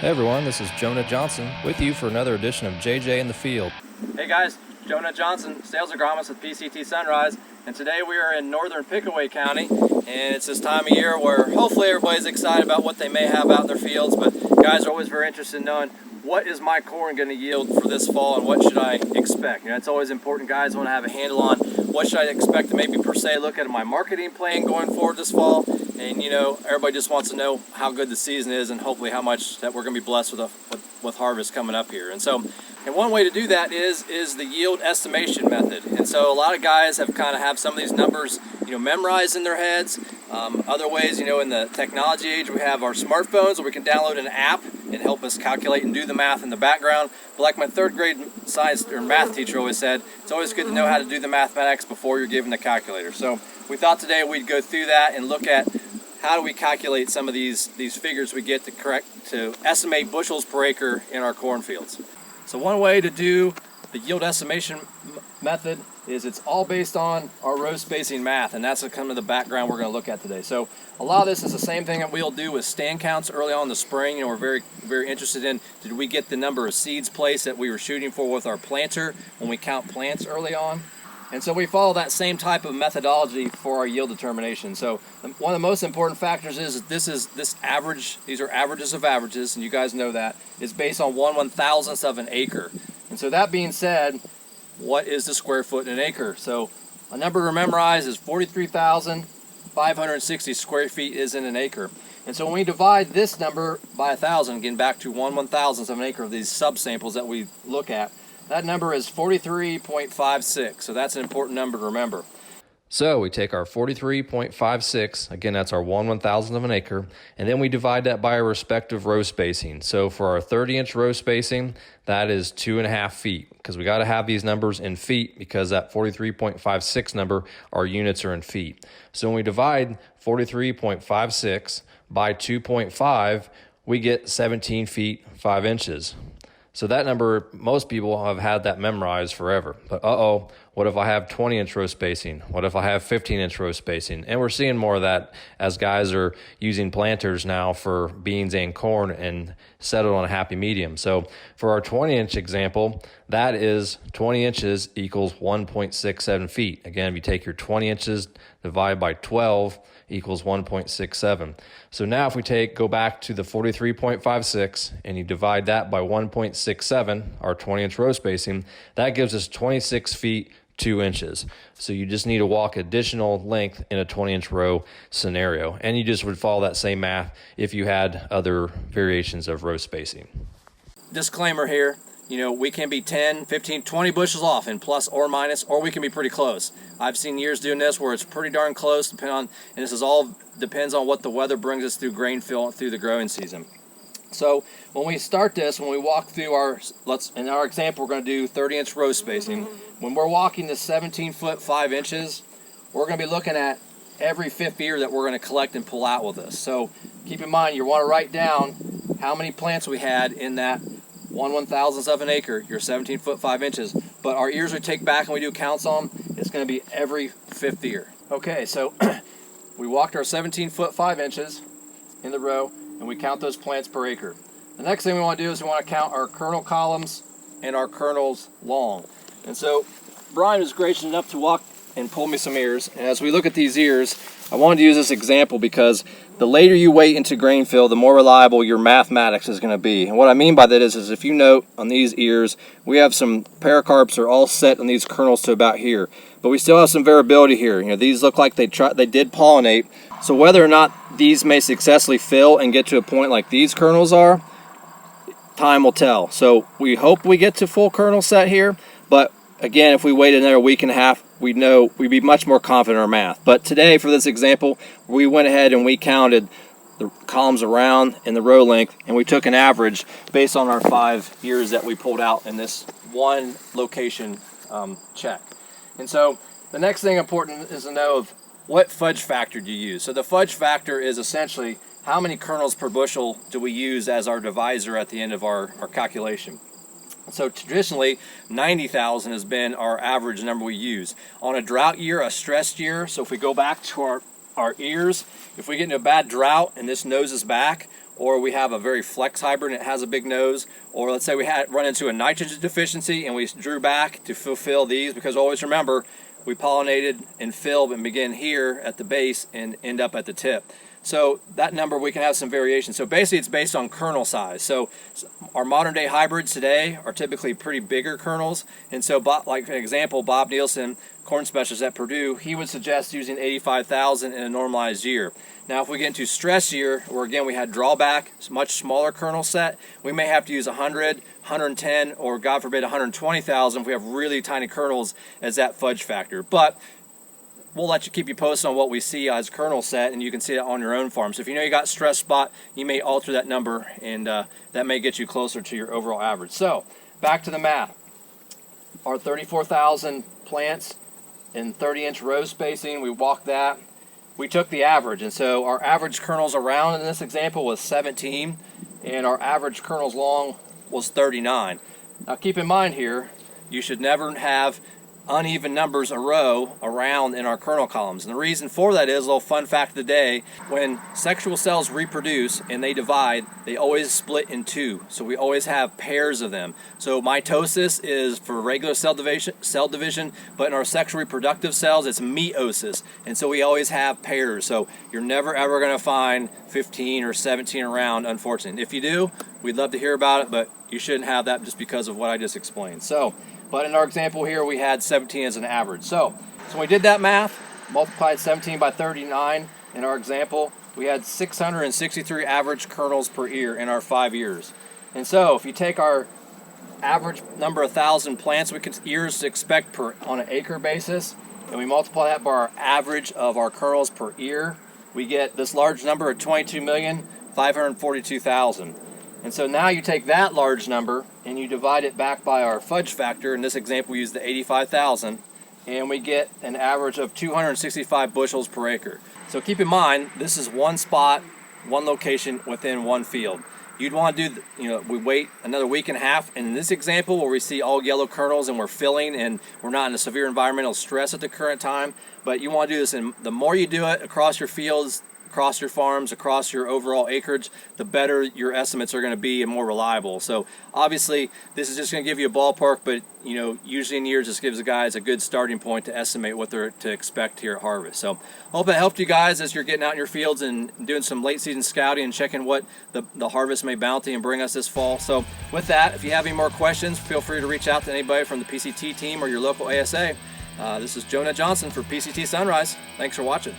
Hey everyone, this is Jonah Johnson with you for another edition of JJ in the Field. Hey guys, Jonah Johnson, Sales Agronomist with PCT Sunrise, and today we are in northern Pickaway County, and it's this time of year where hopefully everybody's excited about what they may have out in their fields, but guys are always very interested in knowing what is my corn going to yield for this fall and what should I expect. You know, it's always important, guys want to have a handle on what should I expect to maybe per se look at my marketing plan going forward this fall. And you know, everybody just wants to know how good the season is and hopefully how much that we're going to be blessed with harvest coming up here. And one way to do that is the yield estimation method. And so a lot of guys have some of these numbers, you know, memorized in their heads. Other ways, you know, in the technology age, we have our smartphones where we can download an app and help us calculate and do the math in the background. But like my third grade science or math teacher always said, it's always good to know how to do the mathematics before you're given the calculator. So we thought today we'd go through that and look at how do we calculate some of these figures we get to estimate bushels per acre in our cornfields. So one way to do the yield estimation method is it's all based on our row spacing math, and that's kind of the background we're going to look at today. So a lot of this is the same thing that we'll do with stand counts early on in the spring. You know, we're very, very interested in, did we get the number of seeds placed that we were shooting for with our planter when we count plants early on? And so we follow that same type of methodology for our yield determination. So one of the most important factors is this average, these are averages of averages, and you guys know that, is based on 1/1000th of an acre. And so that being said, what is the square foot in an acre? So a number to memorize is 43,560 square feet is in an acre. And so when we divide this number by 1,000, getting back to 1/1000th of an acre of these subsamples that we look at, that number is 43.56, so that's an important number to remember. So we take our 43.56, again that's our 1/1000th of an acre, and then we divide that by our respective row spacing. So for our 30-inch row spacing, that is 2.5 feet, because we got to have these numbers in feet because that 43.56 number, our units are in feet. So when we divide 43.56 by 2.5, we get 17 feet 5 inches. So that number, most people have had that memorized forever. But what if I have 20-inch row spacing? What if I have 15-inch row spacing? And we're seeing more of that as guys are using planters now for beans and corn and settled on a happy medium. So for our 20-inch example, that is 20 inches equals 1.67 feet. Again, if you take your 20 inches, divide by 12, equals 1.67. So now if we go back to the 43.56 and you divide that by 1.67, our 20-inch row spacing, that gives us 26 feet 2 inches. So you just need to walk additional length in a 20-inch row scenario. And you just would follow that same math if you had other variations of row spacing. Disclaimer here, you know, we can be 10, 15, 20 bushels off in plus or minus, or we can be pretty close. I've seen years doing this where it's pretty darn close, and this is all depends on what the weather brings us through grain fill through the growing season. So when we start this, when we walk through in our example, we're going to do 30-inch row spacing. When we're walking the 17 foot 5 inches, we're going to be looking at every fifth ear that we're going to collect and pull out with us. So keep in mind, you want to write down how many plants we had in that 1/1000th of an acre, your 17 foot 5 inches. But our ears we take back and we do counts on, it's going to be every fifth ear. Okay, so we walked our 17 foot 5 inches in the row and we count those plants per acre. The next thing we want to do is we want to count our kernel columns and our kernels long. And so Brian was gracious enough to walk and pull me some ears. And as we look at these ears, I wanted to use this example because the later you wait into grain fill, the more reliable your mathematics is going to be. And what I mean by that is if you note on these ears, we have some pericarps are all set on these kernels to about here. But we still have some variability here. You know, these look like they did pollinate. So whether or not these may successfully fill and get to a point like these kernels are, time will tell. So we hope we get to full kernel set here, but again, if we wait another week and a half, we'd be much more confident in our math. But today, for this example, we went ahead and we counted the columns around and the row length, and we took an average based on our 5 ears that we pulled out in this one location check. And so the next thing important is to know of what fudge factor do you use. So the fudge factor is essentially how many kernels per bushel do we use as our divisor at the end of our calculation. So traditionally, 90,000 has been our average number we use. On a drought year, a stressed year, so if we go back to our ears, if we get into a bad drought and this noses back, or we have a very flex hybrid and it has a big nose, or let's say we had run into a nitrogen deficiency and we drew back to fulfill these, because always remember, we pollinated and filled and begin here at the base and end up at the tip. So that number, we can have some variation. So basically it's based on kernel size. So our modern day hybrids today are typically pretty bigger kernels. And so like an example, Bob Nielsen, corn specialist at Purdue, he would suggest using 85,000 in a normalized year. Now if we get into stress year, where again we had drawback, much smaller kernel set, we may have to use 100, 110, or God forbid 120,000 if we have really tiny kernels as that fudge factor. But we'll let you keep you posted on what we see as kernel set, and you can see it on your own farm. So if you know you got stress spot, you may alter that number, and that may get you closer to your overall average. So back to the math. Our 34,000 plants in 30-inch row spacing, we walked that. We took the average, and so our average kernels around in this example was 17, and our average kernels long was 39. Now keep in mind here, you should never have uneven numbers a row around in our kernel columns. And the reason for that is, a little fun fact of the day, when sexual cells reproduce and they divide, they always split in two. So we always have pairs of them. So mitosis is for regular cell division, but in our sexual reproductive cells, it's meiosis. And so we always have pairs. So you're never ever going to find 15 or 17 around, unfortunately. If you do, we'd love to hear about it, but you shouldn't have that just because of what I just explained. But in our example here, we had 17 as an average. So when we did that math, multiplied 17 by 39 in our example, we had 663 average kernels per ear in our 5 years. And so if you take our average number of 1,000 plants ears to expect on an acre basis, and we multiply that by our average of our kernels per ear, we get this large number of 22,542,000. And so now you take that large number and you divide it back by our fudge factor. In this example, we use the 85,000, and we get an average of 265 bushels per acre. So keep in mind, this is one spot, one location within one field. You'd want to do, we wait another week and a half. And in this example, where we see all yellow kernels and we're filling and we're not in a severe environmental stress at the current time, but you want to do this, and the more you do it across your fields, across your farms, across your overall acreage, the better your estimates are going to be and more reliable. So obviously this is just going to give you a ballpark, but usually in years this gives the guys a good starting point to estimate what they're to expect here at harvest. So I hope it helped you guys as you're getting out in your fields and doing some late season scouting and checking what the harvest may bounty and bring us this fall. So with that, if you have any more questions, feel free to reach out to anybody from the PCT team or your local ASA. This is Jonah Johnson for PCT Sunrise. Thanks for watching.